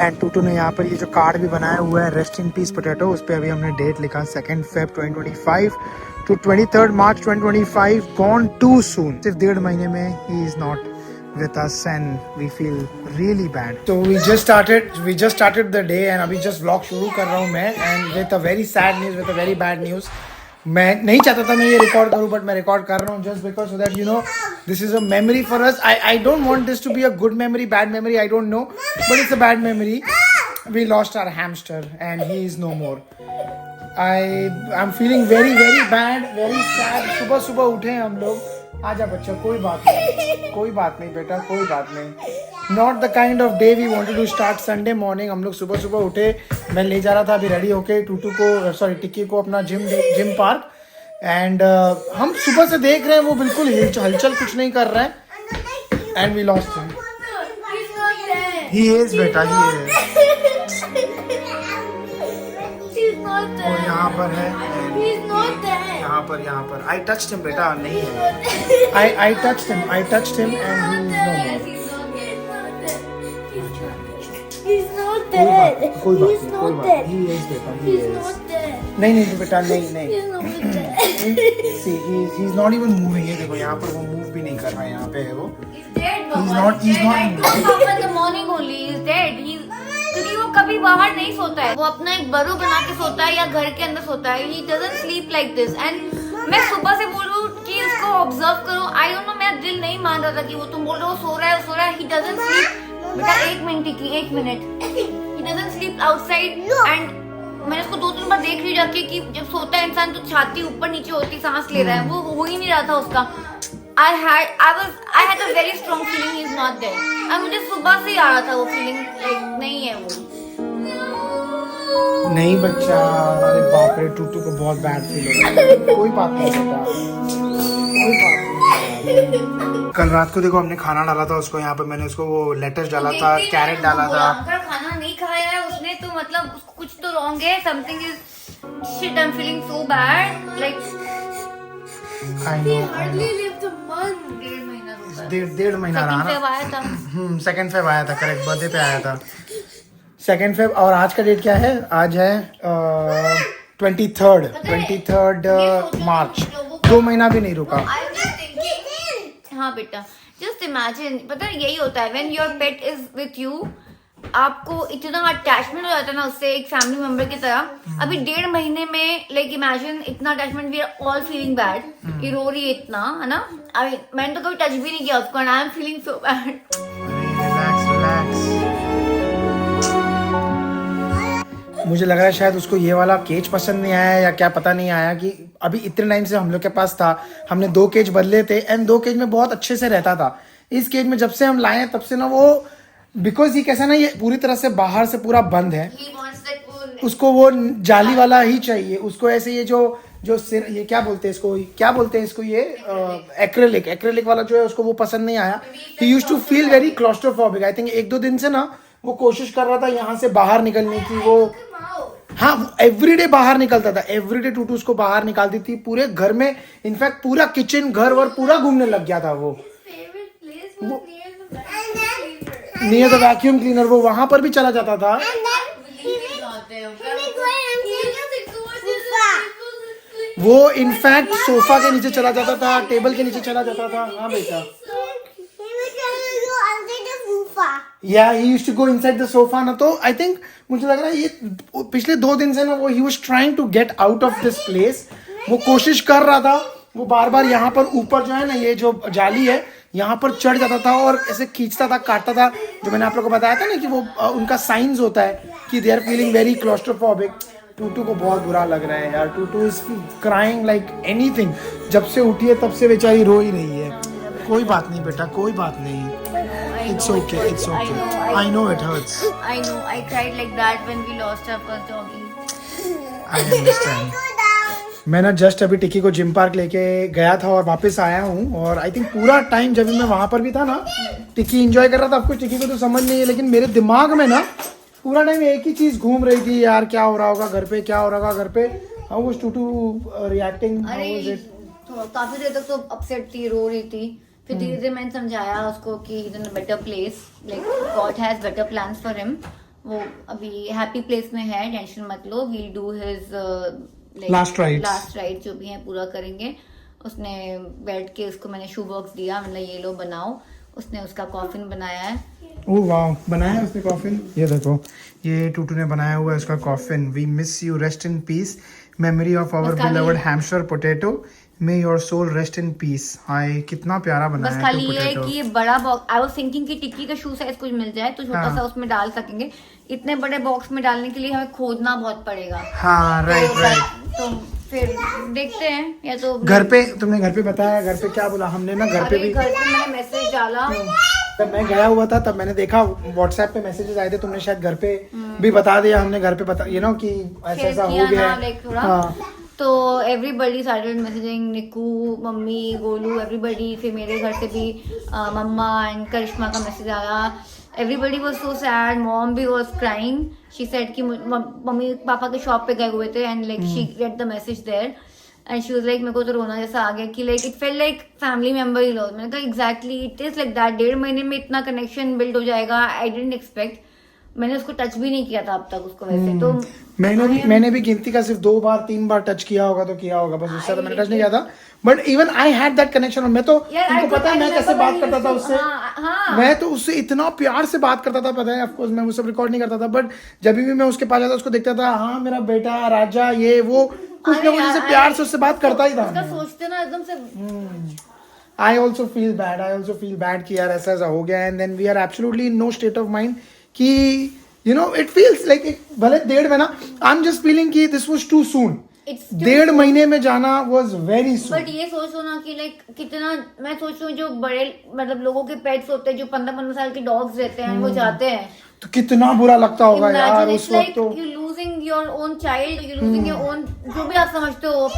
And टूटू ने यहाँ पर ये जो कार्ड भी बनाया हुआ है रेस्ट इन पीस पोटैटो, उस पर अभी हमने डेट लिखा 2 Feb 2025 to 23 March 2025, gone too soon. सिर्फ 1.5 महीने में he is not with us and we feel really bad. So we just started the day and अभी just vlog शुरू कर रहा हूँ मैं, and with a very sad news, with a very bad news. मैं नहीं चाहता था मैं ये रिकॉर्ड करूँ, बट मैं रिकॉर्ड कर रहा हूँ just because so that you know this is a memory for us. I don't want this to be a good memory, bad memory, I don't know, but it's a bad memory. We lost our hamster and he is no more. I'm feeling very bad, very sad. सुबह उठे हम लोग. आजा बच्चा, कोई बात नहीं बेटा, कोई बात नहीं. Not the kind of day we wanted to start Sunday morning. हम लोग सुबह उठे, मैं ले जा रहा था अभी रेडी होके टूटू को, टिक्की को अपना जिम पार्क. एंड हम सुबह से देख रहे हैं वो बिल्कुल हलचल कुछ नहीं कर रहा है. And we lost him. He is बेटा, ही इज. और यहाँ पर है, यहाँ पर I touched him बेटा, नहीं है. I touched him and he is no more. कोई बात. He is बेटा, he is. नहीं बेटा, नहीं. See, he's not even moving. ये देखो यहाँ पर वो move भी नहीं कर रहा है. यहाँ पे है वो. He's not. In the morning only he's dead. क्योंकि वो कभी बाहर नहीं सोता है, वो अपना एक बरू बना के सोता है या घर के अंदर सोता है. He doesn't sleep like this. And मैं सुबह से बोल रही हूँ कि उसको ऑब्जर्व करो. आई डोंट नो, मेरा दिल नहीं मान रहा था कि वो तुम बोल रहे हो सो रहा है. He doesn't sleep. बेटा 1 minute. He doesn't sleep outside. And मैंने उसको 2-3 बार देख ली जाके कि जब सोता है इंसान तो छाती ऊपर नीचे होती, सांस ले रहा है. वो हो ही नहीं रहा था उसका. I had a very strong feeling he is not there. और मुझे सुबह से ही आ रहा था वो फीलिंग, like नहीं है वो. नहीं बच्चा, अरे बाप रे, टूटू को बहुत बैड फील हो रहा है. कोई बात नहीं बेटा, कोई बात नहीं. कल रात को देखो हमने खाना डाला था उसको, यहाँ पे मैंने उसको वो लेटस डाला था, कैरेट डाला था. अगर खाना नहीं खाया है उसने तो मतलब उसको कुछ तो रॉन्ग है. Something is shit. I am feeling so bad. Like I know. डेढ़ महीना रहा ना. 2 Feb आया था, करेक्ट, बर्थडे पे आया था 2 Feb. और आज का डेट क्या है? आज है 23 मार्च. 2 महीना भी नहीं रुका. हाँ बेटा, जस्ट इमेजिन. पता है यही होता है when your pet is with you. आपको इतना अटैचमेंट हो जाता है ना उससे, एक फैमिली मेंबर की तरह. अभी 1.5 महीने में लाइक इमेजिन इतना attachment. We are all feeling bad. ये रो रही है इतना, है ना. मैंने तो कभी टच भी नहीं किया उसको. And I am feeling so bad. Relax. मुझे लग रहा है शायद उसको ये वाला केज पसंद नहीं आया या क्या, पता नहीं आया कि अभी इतने टाइम से हम लोग के पास था. हमने 2 केज बदले थे एंड 2 केज में बहुत अच्छे से रहता था. इस केज में जब से हम लाए तब से ना वो, बिकॉज ये कैसा ना, ये पूरी तरह से बाहर से पूरा बंद है. उसको वो जाली वाला ही चाहिए. उसको ऐसे ये जो ये क्या बोलते हैं इसको ये एक्रेलिक वाला जो है उसको वो पसंद नहीं आया. He used to feel very claustrophobic. I think 1-2 दिन से ना वो कोशिश कर रहा था यहाँ से बाहर निकलने की. वो हाँ, एवरीडे बाहर निकलता था. एवरीडे टूटू उसको बाहर निकालती थी पूरे घर में. इनफैक्ट पूरा किचन, घर वर पूरा घूमने लग गया था. वो नियर द वैक्यूम क्लीनर, वो वहां पर भी चला जाता था. वो इनफैक्ट सोफा के नीचे चला जाता था, टेबल के नीचे चला जाता था. हाँ बेटा, या he used to go inside the sofa ना. तो आई थिंक मुझे लग रहा है ये पिछले 2 दिन से ना वो he was trying to get out of this place. वो कोशिश कर रहा था. वो बार यहाँ पर ऊपर जो है ना, ये जो जाली है यहाँ पर चढ़ जाता था और ऐसे खींचता था, काटता था. जो मैंने आप लोगों को बताया था ना कि वो उनका साइंस होता है कि they are feeling very claustrophobic. Tutu को बहुत बुरा लग रहा है यार. Tutu is crying like anything. जब से उठी है तब से बेचारी रो ही रही है. कोई बात नहीं बेटा, कोई बात नहीं. It's okay. I know it hurts. I know. I cried like that when we lost our first doggy. I understand. मैं ना जस्ट अभी टिक्की को जिम पार्क लेके गया था और वापस आया हूँ. और आई थिंक पूरा टाइम जब मैं वहां पर भी था ना, टिक्की एंजॉय कर रहा था. आपको टिक्की को तो समझ नहीं है, लेकिन मेरे दिमाग में ना पूरा टाइम एक ही चीज घूम रही थी. यार क्या हो रहा होगा घर पे, क्या हो रहा होगा घर पे. How was Tutu reacting, how was it. काफी देर तक तो अपसेट थी, रो रही थी. फिर धीरे धीरे मैंने समझाया उसको कि is in a better place, like God has better plans for him. वो अभी हैप्पी प्लेस में है, टेंशन मत लो, we'll do his Last rites. Last rite जो भी है पूरा करेंगे। उसने बैठ के उसको मैंने शू बॉक्स दिया, मतलब ये लो बनाओ, उसने उसका कॉफिन बनाया है। ओह वाह, बनाया है उसने कॉफिन। ये देखो, ये टूटू ने बनाया हुआ है उसका coffin. We miss you, rest in peace, memory of our बस खाली- beloved hamster Potato, may your soul rest in peace. हाय, कितना प्यारा बनाया बस है खाली टू ये है पोटैटो। कि ये बड़ा बॉक्स, आई वाज थिंकिंग कि टिक्की का शू साइज कुछ मिल जाए तो छोटा हाँ। सा उसमें डाल सकेंगे। इतने बड़े बॉक्स में डालने के लिए हमें खोदना बहुत पड़ेगा। हाँ, राइट राइट। तो फिर देखते हैं, या तो घर पे, तुमने घर पे बताया, घर पे क्या बोला हमने ना, घर पे अरे भी घर पे मैंने मैसेज डाला। जब मैं गया हुआ था तब मैंने देखा व्हाट्सएप पे मैसेजेस आए थे, तुमने शायद घर पे भी बता दिया, हमने घर पे बता कि ऐसा ऐसा हो गया है। लाइक थोड़ा हाँ। तो everybody started messaging, Niku, mummy, Golu, everybody. फिर मेरे घर से भी मम्मा एंड करिश्मा का मैसेज आया। Everybody was so sad, mom भी वाज क्राइंग। शी सेड कि मम्मी पापा के शॉप पे गए हुए थे and like she get the message there and she was like, मेरे को तो रोना जैसा आ गया कि like it felt like family member ही लॉस। मैंने कहा exactly it is like that. 1.5 महीने में इतना कनेक्शन बिल्ड हो जाएगा, आई डिडंट एक्सपेक्ट। मैंने उसको टच भी नहीं किया था अब तक उसको वैसे तो। मैंने भी गिनती का सिर्फ 2 बार 3 बार टच किया होगा तो किया होगा, बस उससे ज्यादा मैंने टच नहीं किया था। But even I had that connection. मैं तो, तुमको पता है मैं कैसे बात करता था उससे। मैं तो उससे इतना प्यार से बात करता था, पता है। ऑफ कोर्स मैं वो सब रिकॉर्ड नहीं करता था, बट जब भी मैं उसके पास जाता उसको देखता था, हाँ मेरा बेटा राजा, ये वो कुछ ना कुछ ऐसे प्यार से उससे बात करता ही था। सोचते ना एकदम से। I also feel bad कि यार ऐसा हो गया। And then we are absolutely in no state of mind कि you know it feels like भले 1.5 महीना, आई एम जस्ट फीलिंग कि दिस वाज टू सून। 1.5 महीने में जाना वाज वेरी सून। बट ये सोचो ना कि लाइक कितना, मैं सोच रही हूँ जो बड़े मतलब लोगों के पेट्स होते हैं, जो 15-15 साल के डॉग्स रहते हैं, वो जाते हैं तो कितना बुरा लगता होगा यार उस वक्त तो। You losing your own child, you losing your own, जो भी आप समझते हो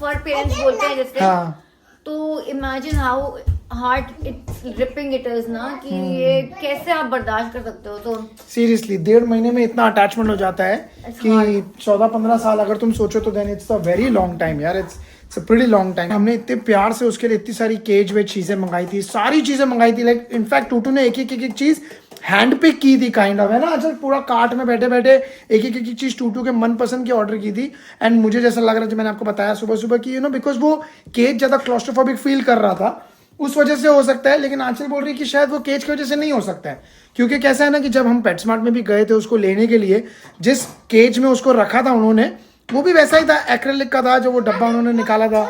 फॉर पेरेंट्स बोलते हैं जैसे। हाँ। तो imagine how heart it's ripping it is ना, कि ये कैसे आप बर्दाश्त कर सकते हो। तो सीरियसली 1.5 महीने में इतना अटैचमेंट हो जाता है कि 14-15 साल अगर तुम सोचो तो then it's a very long time यार। It's a pretty long time. हमने इतने प्यार से उसके लिए इतनी सारी केज वेज चीजें मंगाई थी, सारी चीजें मंगाई थी। लाइक इनफैक्ट टूटू ने एक चीज हैंड पिक की थी काइंड ऑफ, है ना। अच्छा, पूरा कार्ट में बैठे बैठे एक चीज टूटू के मनपसंद की ऑर्डर की थी। एंड मुझे जैसा लग रहा है, जो मैंने आपको बताया सुबह सुबह कि बिकॉज वो केज ज्यादा क्लॉस्ट्रोफोबिक फील कर रहा था, उस वजह से हो सकता है। लेकिन आंचल बोल रही है कि शायद वो केज की वजह से नहीं हो सकता है, क्योंकि कैसा है ना कि जब हम पेटस्मार्ट में भी गए थे उसको लेने के लिए, जिस केज में उसको रखा था उन्होंने, वो भी वैसा ही था, एक्रेलिक का था, जो वो डब्बा उन्होंने निकाला था।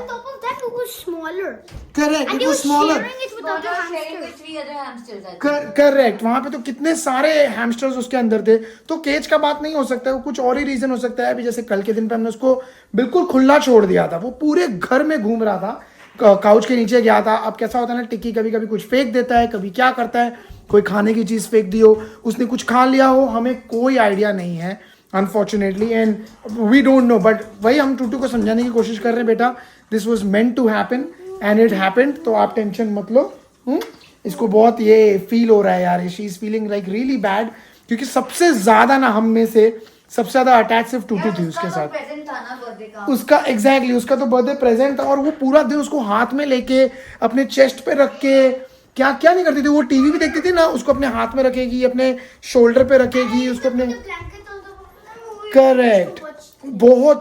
करेक्ट, वहां पे तो कितने सारे हैमस्टर्स उसके अंदर थे। तो केज का बात नहीं हो सकता है, वो कुछ और ही रीजन हो सकता है। अभी जैसे कल के दिन पे हमने उसको बिल्कुल खुला छोड़ दिया था, वो पूरे घर में घूम रहा था, काउच के नीचे गया था। अब कैसा होता है ना, टिक्की कभी कभी कुछ फेंक देता है, कभी क्या करता है, कोई खाने की चीज फेंक दी हो, उसने कुछ खा लिया हो, हमें कोई आइडिया नहीं है unfortunately, and we don't know. But वही हम टूटू को समझाने की कोशिश कर रहे हैं, बेटा this was meant to happen and it happened, तो आप टेंशन मत लो। इसको बहुत ये फील हो रहा है यार, she is feeling like really bad, क्योंकि सबसे ज्यादा ना हम में से सबसे ज्यादा अटैच सिर्फ टूटू थी उसके साथ। उसका एग्जैक्टली उसका तो बर्थडे प्रेजेंट था, और वो पूरा दिन उसको हाथ में लेके अपने चेस्ट पे रख के क्या क्या नहीं करती थी। वो टीवी भी देखती थी ना, उसको अपने हाथ में रखेगी, अपने शोल्डर पे रखेगी, उसको अपने। Correct,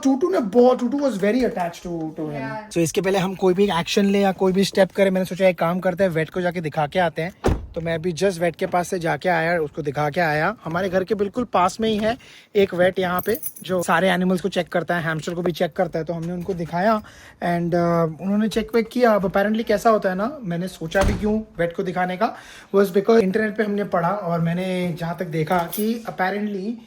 Tutu was very attach to him. So इसके पहले हम कोई भी एक्शन ले या कोई भी स्टेप करें, मैंने सोचा एक काम करते हैं, वेट को जाके दिखा के आते हैं। तो मैं अभी जस्ट वेट के पास से जाके आया, उसको दिखा के आया। हमारे घर के बिल्कुल पास में ही है एक वेट यहाँ पे, जो सारे एनिमल्स को चेक करता है, हैमस्टर को भी चेक करता है। तो हमने उनको दिखाया एंड उन्होंने चेक वेक किया। अब अपेरेंटली कैसा होता है ना, मैंने सोचा भी क्यों वेट को दिखाने का, वाज बिकॉज इंटरनेट पे हमने पढ़ा और मैंने जहाँ तक देखा कि अपेरेंटली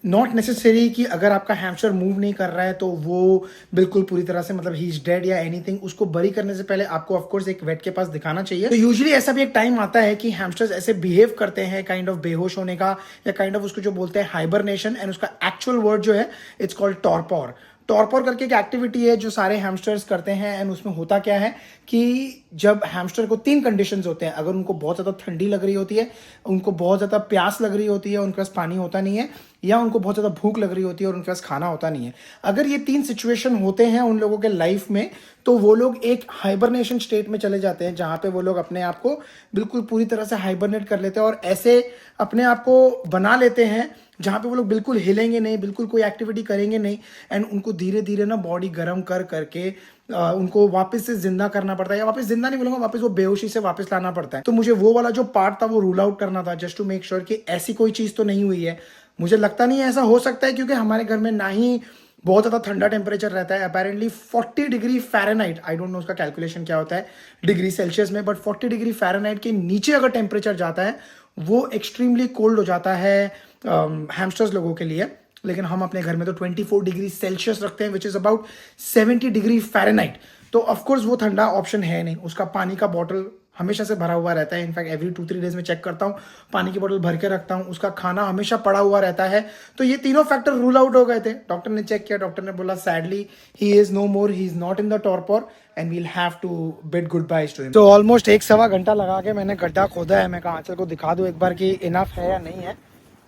नॉट नेसेसरी कि अगर आपका हैमस्टर मूव नहीं कर रहा है तो वो बिल्कुल पूरी तरह से मतलब ही इज डेड या एनीथिंग, उसको बरी करने से पहले आपको ऑफ कोर्स एक वेट के पास दिखाना चाहिए। तो यूजुअली ऐसा भी एक टाइम आता है कि हैमस्टर्स ऐसे बिहेव करते हैं काइंड ऑफ बेहोश होने का, या काइंड ऑफ उसको जो बोलते हैं हाइबरनेशन, एंड उसका एक्चुअल वर्ड जो है इट्स कॉल्ड टॉर्पोर। टॉर्पर करके एक एक्टिविटी है जो सारे हैमस्टर्स करते हैं, एंड उसमें होता क्या है कि जब हैमस्टर को 3 कंडीशंस होते हैं. अगर उनको बहुत ज़्यादा ठंडी लग रही होती है, उनको बहुत ज़्यादा प्यास लग रही होती है, उनके पास पानी होता नहीं है, या उनको बहुत ज़्यादा भूख लग रही होती है और उनके पास खाना होता नहीं है. अगर ये 3 सिचुएशन होते हैं उन लोगों के लाइफ में, तो वो लोग एक हाइबरनेशन स्टेट में चले जाते हैं, जहाँ पे वो लोग अपने आप को बिल्कुल पूरी तरह से हाइबरनेट कर लेते हैं और ऐसे अपने आप को बना लेते हैं जहाँ पे वो लोग बिल्कुल हिलेंगे नहीं, बिल्कुल कोई एक्टिविटी करेंगे नहीं, एंड उनको धीरे धीरे ना बॉडी गर्म कर करके उनको वापस से जिंदा करना पड़ता है, या वापस जिंदा नहीं बोलूंगा, वापस वो बेहोशी से वापस लाना पड़ता है. तो मुझे वो वाला जो पार्ट था वो रूल आउट करना था, जस्ट टू मेक श्योर कि ऐसी कोई चीज़ तो नहीं हुई है. मुझे लगता नहीं है ऐसा हो सकता है, क्योंकि हमारे घर में ना ही बहुत ज़्यादा ठंडा टेम्परेचर रहता है. Apparently 40 degree Fahrenheit, I don't know उसका कैलकुलेशन क्या होता है डिग्री सेल्सियस में, बट 40 डिग्री फ़ारेनहाइट के नीचे अगर टेम्परेचर जाता है वो एक्सट्रीमली कोल्ड हो जाता है हैमस्टर्स लोगों के लिए. लेकिन हम अपने घर में तो 24 डिग्री सेल्सियस रखते हैं, which is about 70 degree Fahrenheit. तो ऑफकोर्स वो ठंडा ऑप्शन है नहीं. उसका पानी का बॉटल हमेशा से भरा हुआ रहता है. इनफैक्ट एवरी 2-3 डेज में चेक करता हूँ, पानी की बोतल भर के रखता हूँ. उसका खाना हमेशा पड़ा हुआ रहता है. तो ये तीनों फैक्टर रूल आउट हो गए थे. डॉक्टर ने चेक किया, डॉक्टर ने बोला sadly he is no more, he is not in the torpor and we'll have to bid goodbyes to him. तो ऑलमोस्ट 1-1.25 घंटा लगा के मैंने गड्ढा खोदा है. मैं कहा आंचल को दिखा दूँ एक बार कि इनफ है या नहीं है,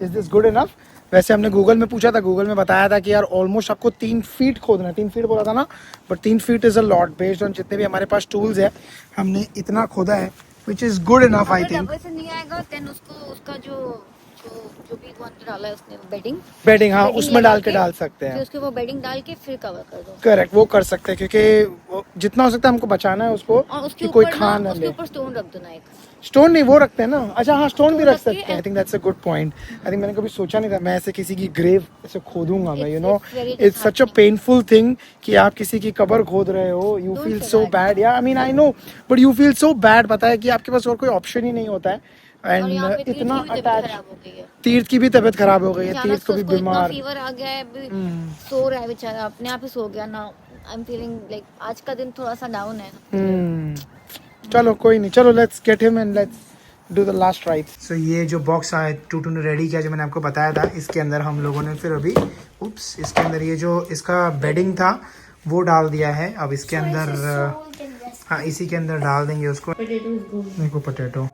इज दिस गुड इनफ. वैसे हमने गूगल में पूछा था, गूगल में बताया था कि यार ऑलमोस्ट आपको 3 फीट खोदना है. 3 फीट बोला था ना, but 3 feet is a lot based on जितने भी हमारे पास टूल्स है. हमने इतना खोदा है which is good enough I think. Double से नहीं आएगा देन उसको उसका जो भी वो अंदर डाला है उसने बेडिंग हाँ उसमें डाल के डाल सकते हैं. फिर उसके वो बेडिंग डाल के फिर कवर कर दो. करेक्ट, वो कर सकते हैं, क्योंकि जितना हो सकता है हमको बचाना है उसको, और उसके कि कोई ऊपर खा ना ना उसके ले. ऊपर स्टोन रख देना एक. स्टोन नहीं, वो रखते हैं ना. अच्छा हाँ, स्टोन भी रख रख के सकते हैं. I think that's a good point. I think मैंने कभी सोचा नहीं था मैं ऐसे किसी की ग्रेव ऐसे खोदूंगा मैं. You know it's such a painful thing कि आप किसी की कब्र खोद रहे हो. You feel so bad. Yeah I mean I know, but you feel so bad. पता है कि आपके पास और कोई ऑप्शन ही नहीं होता है. एंड इतना अटैच, तीर्थ की भी तबीयत खराब हो गई है. तीर्थ को भी बीमार, फीवर आ गया है, सो रहा है बेचारा, अपने आप ही सो गया ना. आई एम फीलिंग लाइक आज का दिन थोड़ा सा डाउन है. चलो कोई नहीं, चलो let's get him and let's do the last rite. So ये जो बॉक्स आया टूटू ने रेडी किया, जो मैंने आपको बताया था, इसके अंदर हम लोगों ने फिर अभी इसके अंदर ये जो इसका बेडिंग था वो डाल दिया है. अब इसके अंदर हाँ इसी के अंदर डाल देंगे उसको. देखो potato,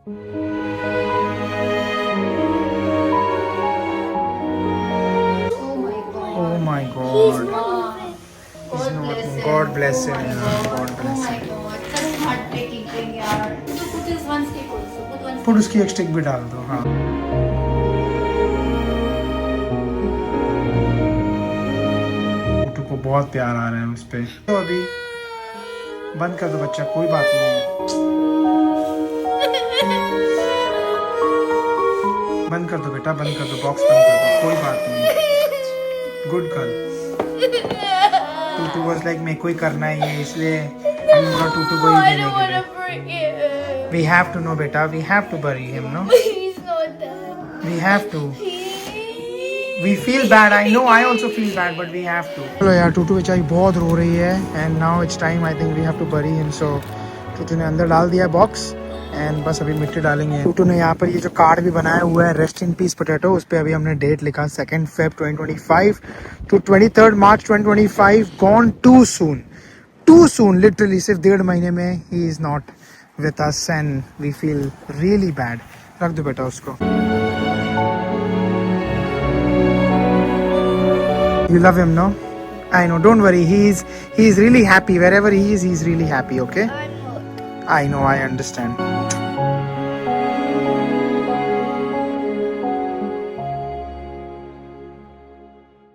oh my god, God bless him, God bless him. Put उसकी एक स्टिक भी डाल दो. हाँ टूटू को बहुत प्यार आ रहा है उस पे. तो अभी बंद कर दो बच्चा, कोई बात नहीं. बंद कर दो बेटा, बंद कर दो, बॉक्स बंद कर दो, कोई बात नहीं. Good girl. Tutu was like मेरे को ही करना है ये, इसलिए हम लोग टूटू को ही देने के लिए. वी हैव टू नो बेटा, we have to bury him. No we have to. We feel bad, I know, I also feel bad, but we have to. चलो यार, टूटू बेचारी बहुत रो रही है and now it's time, I think we have to bury him. So Tutu ने अंदर डाल दिया बॉक्स एंड बस अभी मिट्टी डालेंगे. टूटू ने यहाँ पर ये जो कार्ड भी बनाया हुआ है, रेस्ट इन पीस पोटैटो, उस पर अभी हमने डेट लिखा 2 Feb 2025 to 23 March 2025. Gone too soon literally. सिर्फ 1.5 महीने में he is not with us and we feel really bad. रख दो बेटा उसको. You love him, no? I know. Don't worry. He's really happy wherever he is. He's really happy. Okay? I know. I understand.